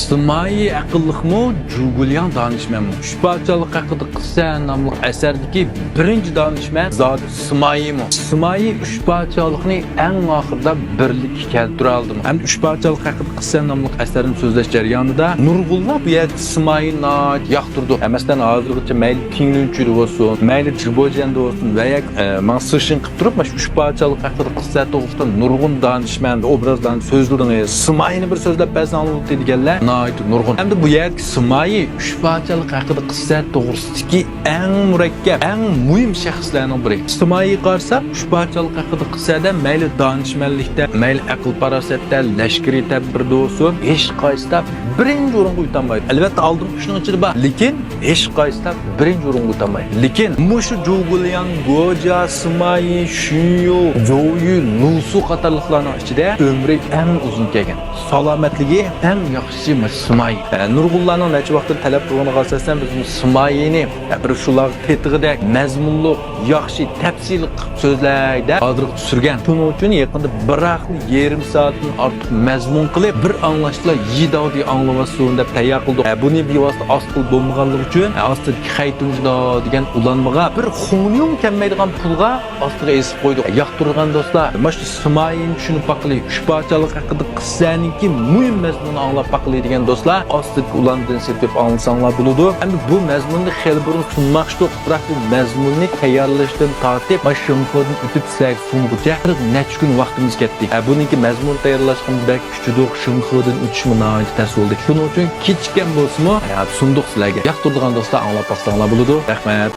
Sımai aqıllıqmı, Jugulyan danışmanmı? Üçparçalık haqida qissa nomli asardagi birinchi danışman zot Sımai'mi? Sımai üçparçalıqni eng oxirida birlik keltira oldi. Ham üçparçalık haqida qissa nomli asarning so'zlash jarayonida nurg'unlab bu yer Sımai'ni yoqtirdi. Emasdan hozirgacha mayli tinglovchi bo'lsin, mayli jibojanda bo'lsin va yak mansishin qilib turib, mana üçparçalık haqida qissa to'g'risida nurg'un danışman obrazlarni so'zladingiz. Sımai'ni bir so'zlab bersan deganlar nurg'un. Hamda bu yerki Sımai üçparçalık haqida qissa to'g'risidagi eng murakkab, eng muhim shaxslarning biri. Sımai qarsa üçparçalık haqida qissada mayli danışmanlikda, mayli aql farosatda, lashkariy tadbirda bo'lsin, hech qaysida birinchi o'ringa o'tolmaydi. Albatta oldin shuning ichida bor, lekin hech qaysida birinchi o'ringa o'tolmaydi. Lekin mushu Jugulyan, Goja, Sımai, Shunyo, Joyu, Nusu qatorliqlarning ichida umri eng uzun kelgan. Salomatligi eng yaxshi Sımai. Nurg'unlarning necha vaqtda talab qilganiga asosan biz Sımai'ni bir shular tetig'idek mazmunli, yaxshi, tafsiliy so'zlarda hozir tushirgan. Shuning uchun yaqinda bir yarim soatdan ortiq mazmun qilib, bir anglashla yidodi anglamasdan deb tayyor qildi. Buni bevosita asl bo'lmaganligi uchun asli xaytunjda degan ulanmaga bir xuniyum kelmaydigan pulga astiga esib qo'ydi. Yoqtirgan do'stlar, mana shu Sımai'ni tushunib baqili, üçparçalık haqida qissaniki muhim mazmunni anglab baqili degan do'stlar, asli ulandan sepib anlasanglar bo'ladi. Endi bu mazmunni xel burun tushunmoqchidik, biroq bu mazmunni tayyorlashdan tortib, mashhurdan o'tib sizlarga sunguncha necha kun vaqtimiz ketdi. Buniki mazmun tayyorlashga bek kuchliq, shunxodan o'tishmi nihoyat tez bo'ldi. Shuning uchun kichikkan bo'lsa-mu, sunduq sizlarga. Yoqtirgan do'stlar anglab baqsanglar bo'ladi. Rahmat.